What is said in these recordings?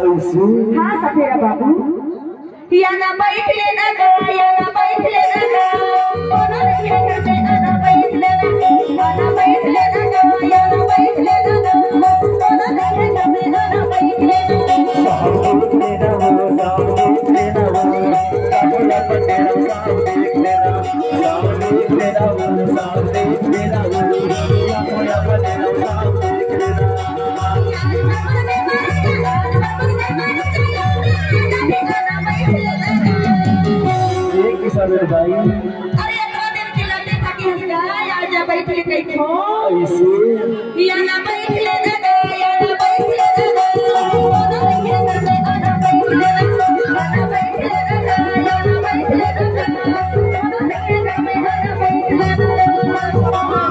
ऐसे हाँ सफेरा बाबू या ना बैठ लेना गो या ना बैठ लेना गो कोनो नहीं करते ना बैठ लेना ना बैठ लेना गो या ना बैठ लेना गो कोनो नहीं करते ना बैठ लेना साहब देख लेना वो साहब देख लेना वो काबुला पटेरा साहब देख लेना साहब देख लेना वो साहब देख लेना वो काबुला पटेरा साहब देख लेना किसान भाई अरे इतना दिन खिलाते था कि हंसगा आज बैठ के कहीं खो ऐसे या ना बैठ ले ना गो या ना बैठ ले ना गो कोनो नहीं करते ना बैठ ले ना ना बैठ ले ना गो या ना बैठ ले ना गो कोनो नहीं करते ना बैठ ले ना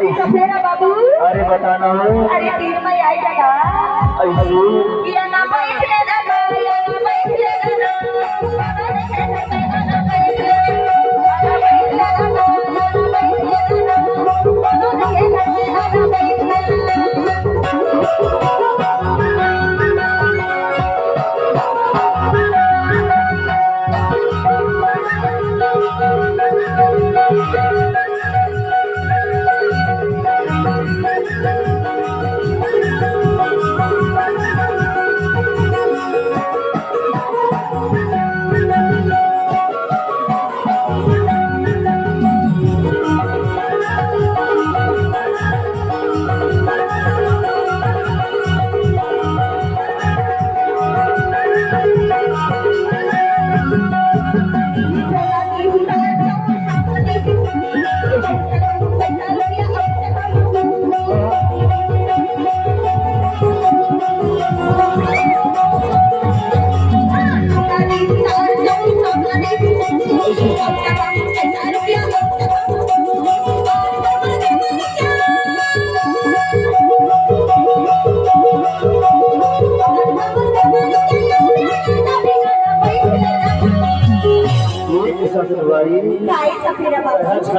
अरे बताना अरे तीन में आई जगह ऐसे या ना बैठ ले ना गो या ना बैठ ले ना गो कोनो नहीं करते ना बैठ ले ना बैठ ले ना गो या ना बैठ ले ना गो कोनो नहीं करते ना बैठ ले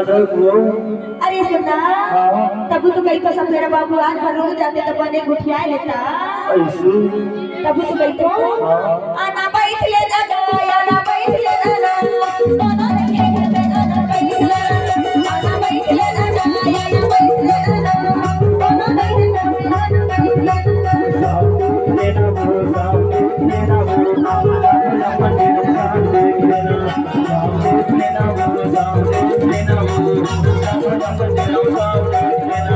अरे सुना तब तो कहीं तो सफेरा बाबू आज भर रोज जाते तो बने गुठिया लेता तब तो कहीं तो आना बैठ ले ना गो या ना बैठ ले ना कोनो नहीं करते ना बैठ ले आना बैठ ले ना गो या ना बैठ ले ना कोनो नहीं करते ना बैठ ले लेना वो साहब देख लेना वो काबुला पटेरा साहब देख लेना साहब देख लेना वो साहब देख लेना वो काबुला पटेरा साहब देख लेना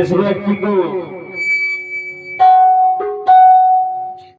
जिस व्यक्ति को